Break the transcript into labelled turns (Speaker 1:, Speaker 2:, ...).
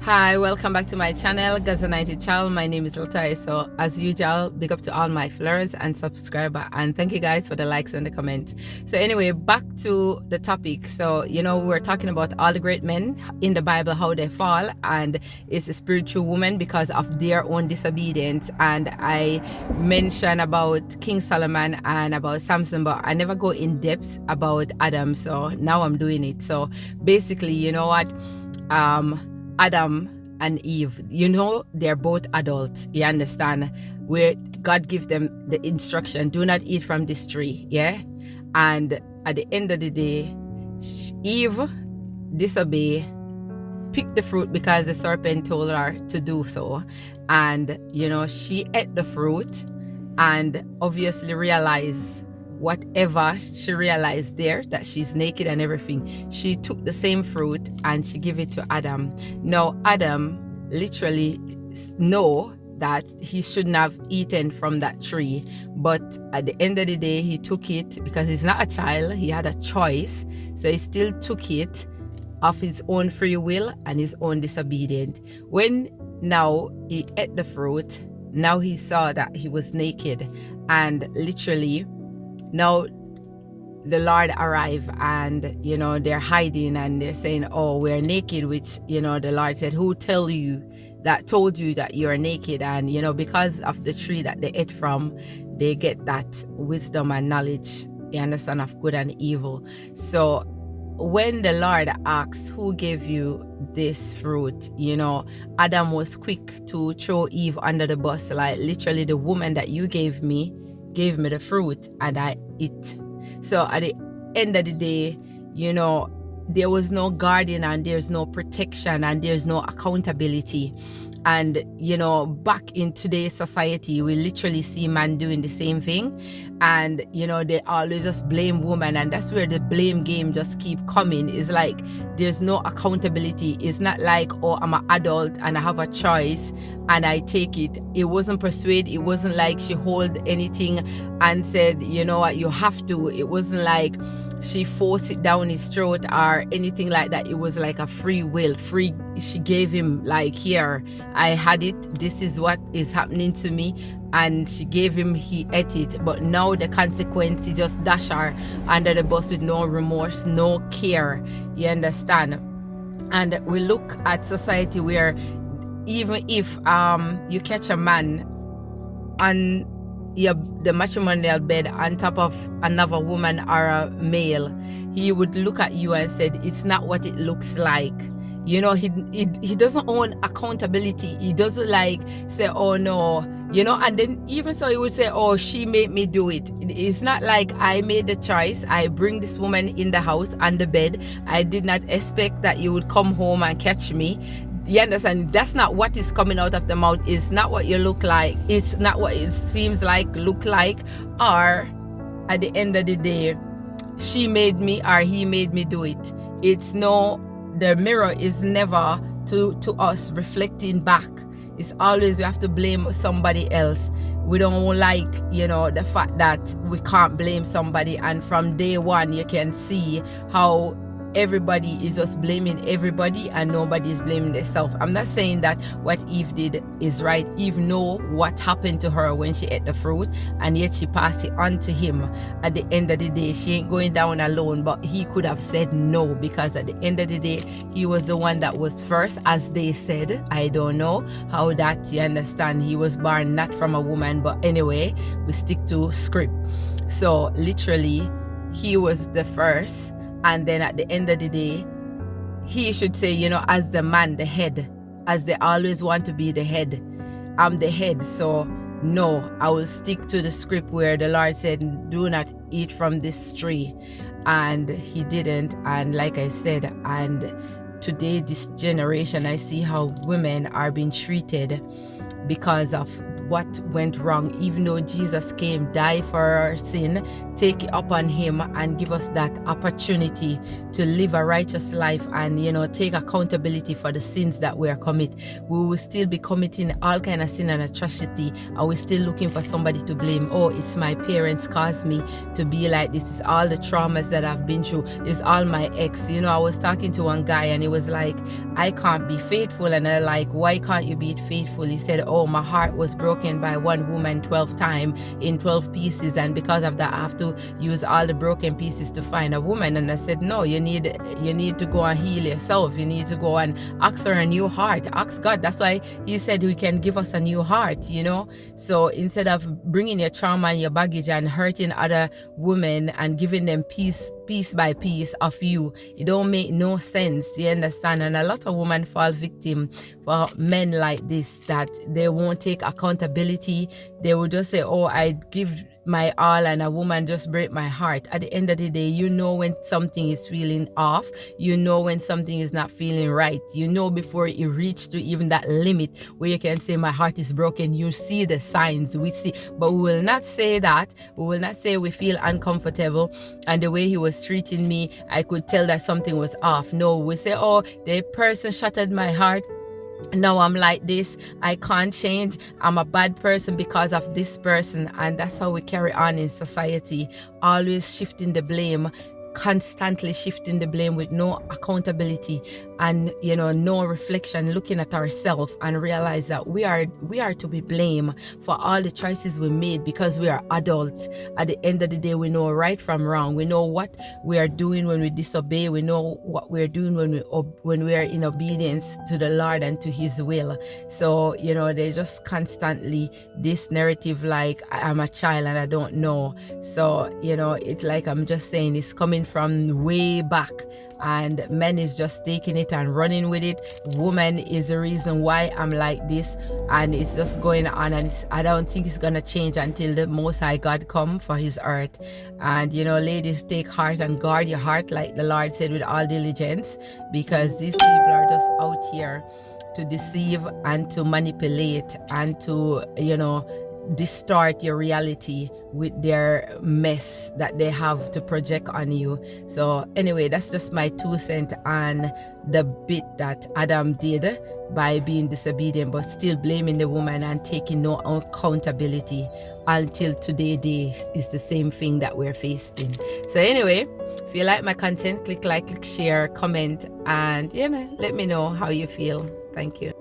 Speaker 1: Hi, welcome back to my channel, Gaza90 Child. My name is Latai. So as usual, big up to all my followers and subscriber, and thank you guys for the likes and the comments. So anyway, back to the topic. So we're talking about all the great men in the Bible, how they fall, and it's a spiritual woman because of their own disobedience. And I mentioned about King Solomon and about Samson, but I never go in depth about Adam. So now I'm doing it. So basically, you know what, Adam and Eve, they're both adults, you understand, where God gives them the instruction, do not eat from this tree, yeah? And at the end of the day, Eve disobeyed, picked the fruit because the serpent told her to do so. And, she ate the fruit and obviously realized whatever she realized there, that she's naked and everything. She took the same fruit and she gave it to Adam. Now Adam literally know that he shouldn't have eaten from that tree, but at the end of the day he took it because he's not a child, he had a choice, so he still took it of his own free will and his own disobedience. When now he ate the fruit, now he saw that he was naked, and literally now the Lord arrived and they're hiding and they're saying, oh, we're naked, which the Lord said, who told you that you're naked? And because of the tree that they ate from, they get that wisdom and knowledge, you understand, of good and evil. So when the Lord asks, who gave you this fruit, Adam was quick to throw Eve under the bus, like literally, the woman that you gave me the fruit and I eat. So at the end of the day, there was no guardian and there's no protection and there's no accountability. And back in today's society, we literally see men doing the same thing, and they always just blame women, and that's where the blame game just keep coming. It's like there's no accountability. It's not like, oh, I'm an adult and I have a choice and I take it. It wasn't persuade. It wasn't like she hold anything and said, you know what, you have to. It wasn't like she forced it down his throat or anything like that. It was like a free will, she gave him, like, here, I had it, this is what is happening to me, and she gave him, he ate it. But now the consequence, he just dash her under the bus with no remorse, no care, you understand. And we look at society where even if you catch a man on the matrimonial bed on top of another woman or a male, he would look at you and said, it's not what it looks like. He doesn't own accountability. He doesn't like say, oh no, and then even so he would say, oh, she made me do it. It's not like I made the choice. I bring this woman in the house on the bed. I did not expect that you would come home and catch me. You understand? That's not what is coming out of the mouth. It's not what you look like. It's not what it seems like, look like. Or at the end of the day, she made me or he made me do it. The mirror is never to us reflecting back. It's always we have to blame somebody else. We don't like, the fact that we can't blame somebody. And from day one, you can see how everybody is just blaming everybody and nobody is blaming themselves. I'm not saying that what Eve did is right. Eve know what happened to her when she ate the fruit, and yet she passed it on to him. At the end of the day, she ain't going down alone, but he could have said no, because at the end of the day, he was the one that was first, as they said. I don't know how that, you understand, he was born not from a woman, but anyway, we stick to script. So literally, he was the first. And then at the end of the day, he should say, as the man, the head, as they always want to be the head. I'm the head, so no, I will stick to the script where the Lord said, do not eat from this tree. And he didn't. And like I said, and today, this generation, I see how women are being treated because of what went wrong. Even though Jesus came, died for our sin, take it upon him and give us that opportunity to live a righteous life and, you know, take accountability for the sins that we are commit. We will still be committing all kind of sin and atrocity, and we're still looking for somebody to blame. Oh, it's my parents caused me to be like this. It's all the traumas that I've been through. It's all my ex. You know, I was talking to one guy and he was like, I can't be faithful. And I like, why can't you be faithful? He said, oh, my heart was broken by one woman 12 times in 12 pieces, and because of that I have to use all the broken pieces to find a woman. And I said, no, you need to go and heal yourself. You need to go and ask for a new heart. Ask God. That's why he said he can give us a new heart, you know. So instead of bringing your trauma and your baggage and hurting other women and giving them piece by piece of you, it don't make no sense. You understand? And a lot of women fall victim for men like this, that they won't take accountability. They will just say, oh, I give my all and a woman just break my heart. At the end of the day, you know when something is feeling off. You know when something is not feeling right. You know before you reach to even that limit where you can say my heart is broken. You see the signs. We see, but we will not say that. We will not say we feel uncomfortable and the way he was treating me, I could tell that something was off. No, we say, oh, the person shattered my heart. Now I'm like this. I can't change. I'm a bad person because of this person. And that's how we carry on in society, always shifting the blame, constantly shifting the blame with no accountability and, you know, no reflection, looking at ourselves and realize that we are to be blamed for all the choices we made because we are adults. At the end of the day, we know right from wrong. We know what we are doing when we disobey. We know what we're doing when we are in obedience to the Lord and to his will. So, you know, they just constantly this narrative like I'm a child and I don't know. So, you know, it's like I'm just saying it's coming from way back, and men is just taking it and running with it. Woman is the reason why I'm like this, and it's just going on, and I don't think it's gonna change until the Most High God come for his earth. And, you know, ladies, take heart and guard your heart like the Lord said with all diligence, because these people are just out here to deceive and to manipulate and to, you know, distort your reality with their mess that they have to project on you. So anyway, that's just my 2 cents on the bit that Adam did by being disobedient but still blaming the woman and taking no accountability. Until today day is the same thing that we're facing. So anyway, if you like my content, click like, click share, comment, and, you know, let me know how you feel. Thank you.